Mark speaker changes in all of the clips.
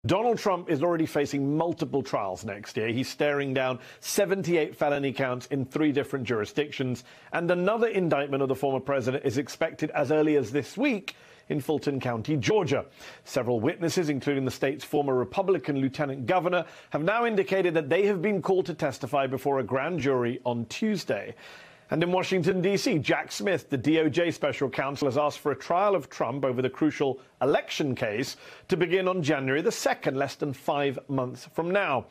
Speaker 1: Donald Trump is already facing multiple trials next year. He's staring down 78 felony counts in 3 different jurisdictions, and another indictment of the former president is expected as early as this week in Fulton County, Georgia. Several witnesses, including the state's former Republican lieutenant governor, have now indicated that they have been called to testify before a grand jury on Tuesday. And in Washington, D.C., Jack Smith, the DOJ special counsel, has asked for a trial of Trump over the crucial election case to begin on January the 2nd, less than 5 months from now.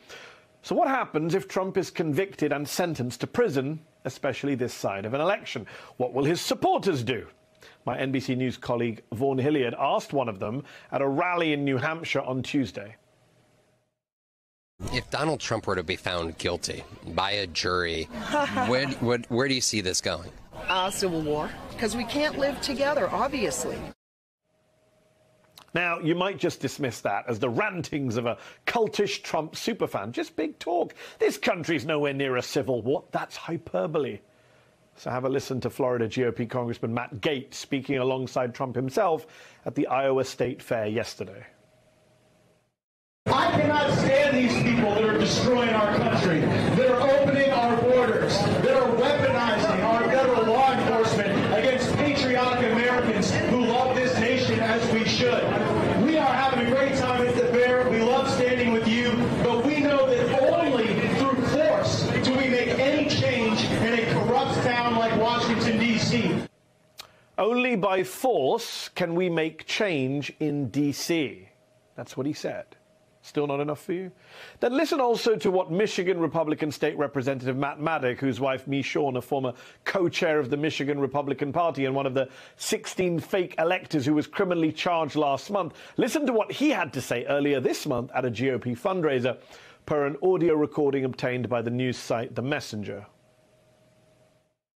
Speaker 1: So what happens if Trump is convicted and sentenced to prison, especially this side of an election? What will his supporters do? My NBC News colleague Vaughn Hilliard asked one of them at a rally in New Hampshire on Tuesday.
Speaker 2: If Donald Trump were to be found guilty by a jury, where do you see this going?
Speaker 3: Civil war, because we can't live together, obviously.
Speaker 1: Now, you might just dismiss that as the rantings of a cultish Trump superfan. Just big talk. This country's nowhere near a civil war. That's hyperbole. So have a listen to Florida GOP Congressman Matt Gaetz speaking alongside Trump himself at the Iowa State Fair yesterday.
Speaker 4: I cannot stand these people that are destroying our country, that are opening our borders, that are weaponizing our federal law enforcement against patriotic Americans who love this nation as we should. We are having a great time at the fair. We love standing with you, but we know that only through force do we make any change in a corrupt town like Washington, D.C.
Speaker 1: Only by force can we make change in D.C. That's what he said. Still not enough for you? Then listen also to what Michigan Republican State Representative Matt Maddock, whose wife Michonne, a former co-chair of the Michigan Republican Party and one of the 16 fake electors who was criminally charged last month. Listen to what he had to say earlier this month at a GOP fundraiser, per an audio recording obtained by the news site The Messenger.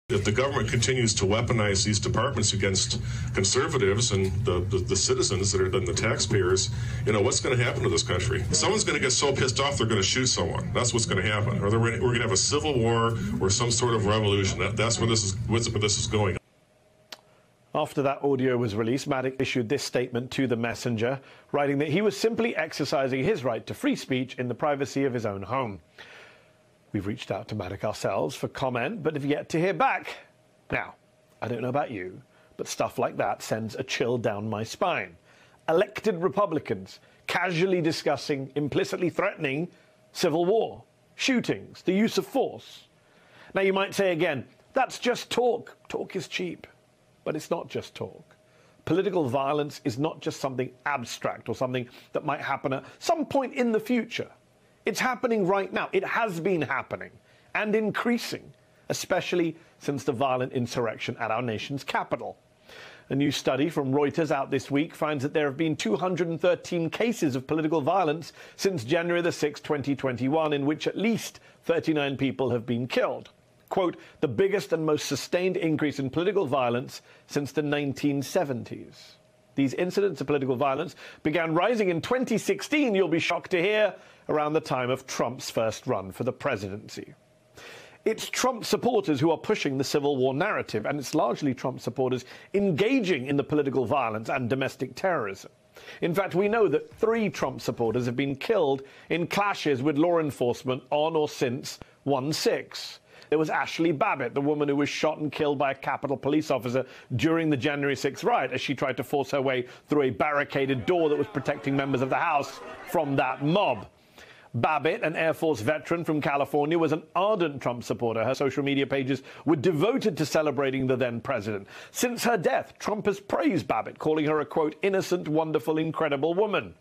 Speaker 5: If the government continues to weaponize these departments against conservatives and the citizens that are the taxpayers, you know, what's going to happen to this country? Someone's going to get so pissed off they're going to shoot someone. That's what's going to happen. Or we're going to have a civil war or some sort of revolution. That's where this is going.
Speaker 1: After that audio was released, Maddock issued this statement to The Messenger, writing that he was simply exercising his right to free speech in the privacy of his own home. We've reached out to Maddock ourselves for comment, but have yet to hear back. Now, I don't know about you, but stuff like that sends a chill down my spine. Elected Republicans casually discussing, implicitly threatening civil war, shootings, the use of force. Now, you might say again, that's just talk. Talk is cheap. But it's not just talk. Political violence is not just something abstract or something that might happen at some point in the future. It's happening right now. It has been happening and increasing, especially since the violent insurrection at our nation's capital. A new study from Reuters out this week finds that there have been 213 cases of political violence since January the 6th, 2021, in which at least 39 people have been killed. Quote, the biggest and most sustained increase in political violence since the 1970s. These incidents of political violence began rising in 2016, you'll be shocked to hear, around the time of Trump's first run for the presidency. It's Trump supporters who are pushing the civil war narrative, and it's largely Trump supporters engaging in the political violence and domestic terrorism. In fact, we know that 3 Trump supporters have been killed in clashes with law enforcement on or since 1/6. There was Ashley Babbitt, the woman who was shot and killed by a Capitol police officer during the January 6th riot as she tried to force her way through a barricaded door that was protecting members of the House from that mob. Babbitt, an Air Force veteran from California, was an ardent Trump supporter. Her social media pages were devoted to celebrating the then president. Since her death, Trump has praised Babbitt, calling her a, quote, innocent, wonderful, incredible woman.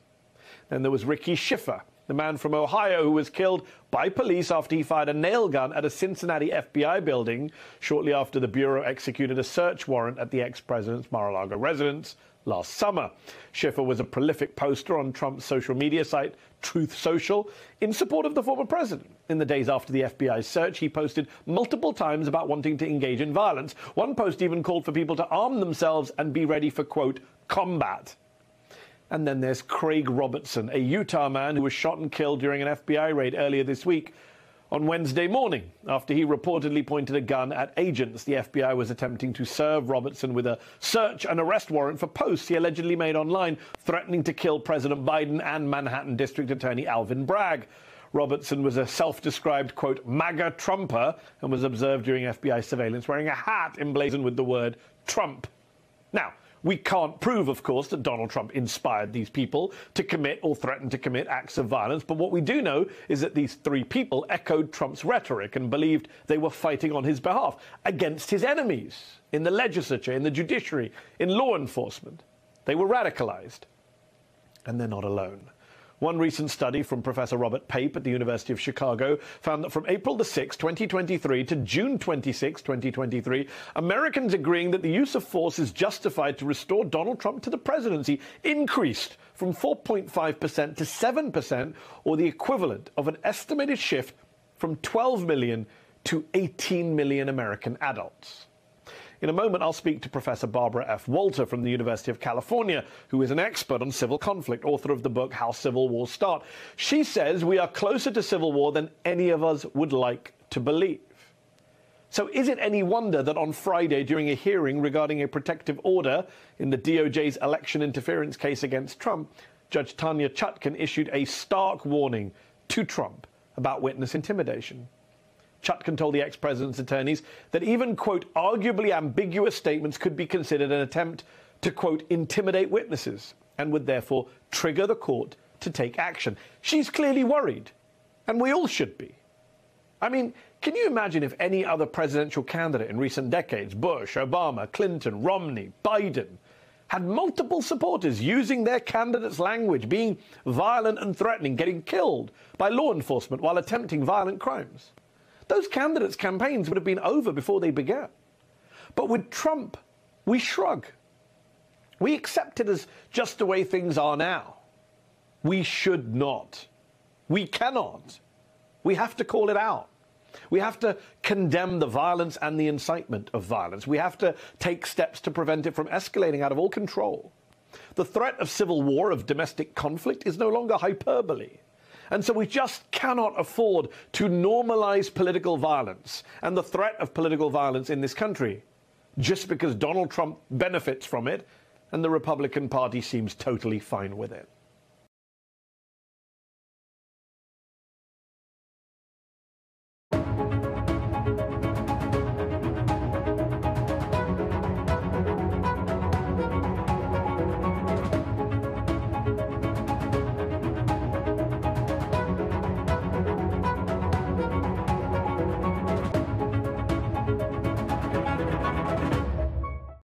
Speaker 1: Then there was Ricky Schiffer, the man from Ohio who was killed by police after he fired a nail gun at a Cincinnati FBI building shortly after the Bureau executed a search warrant at the ex-president's Mar-a-Lago residence last summer. Schiffer was a prolific poster on Trump's social media site, Truth Social, in support of the former president. In the days after the FBI's search, he posted multiple times about wanting to engage in violence. One post even called for people to arm themselves and be ready for, quote, combat. And then there's Craig Robertson, a Utah man who was shot and killed during an FBI raid earlier this week on Wednesday morning after he reportedly pointed a gun at agents. The FBI was attempting to serve Robertson with a search and arrest warrant for posts he allegedly made online threatening to kill President Biden and Manhattan District Attorney Alvin Bragg. Robertson was a self-described, quote, MAGA Trumper and was observed during FBI surveillance wearing a hat emblazoned with the word Trump. Now, we can't prove, of course, that Donald Trump inspired these people to commit or threaten to commit acts of violence, but what we do know is that these three people echoed Trump's rhetoric and believed they were fighting on his behalf against his enemies in the legislature, in the judiciary, in law enforcement. They were radicalized. And they're not alone. One recent study from Professor Robert Pape at the University of Chicago found that from April 6, 2023 to June 26, 2023, Americans agreeing that the use of force is justified to restore Donald Trump to the presidency increased from 4.5% to 7%, or the equivalent of an estimated shift from 12 million to 18 million American adults. In a moment, I'll speak to Professor Barbara F. Walter from the University of California, who is an expert on civil conflict, author of the book How Civil Wars Start. She says we are closer to civil war than any of us would like to believe. So is it any wonder that on Friday, during a hearing regarding a protective order in the DOJ's election interference case against Trump, Judge Tanya Chutkan issued a stark warning to Trump about witness intimidation? Chutkan told the ex-president's attorneys that even, quote, arguably ambiguous statements could be considered an attempt to, quote, intimidate witnesses and would therefore trigger the court to take action. She's clearly worried, and we all should be. I mean, can you imagine if any other presidential candidate in recent decades, Bush, Obama, Clinton, Romney, Biden, had multiple supporters using their candidate's language, being violent and threatening, getting killed by law enforcement while attempting violent crimes? Those candidates' campaigns would have been over before they began. But with Trump, we shrug. We accept it as just the way things are now. We should not. We cannot. We have to call it out. We have to condemn the violence and the incitement of violence. We have to take steps to prevent it from escalating out of all control. The threat of civil war, of domestic conflict, is no longer hyperbole. And so we just cannot afford to normalize political violence and the threat of political violence in this country just because Donald Trump benefits from it and the Republican Party seems totally fine with it.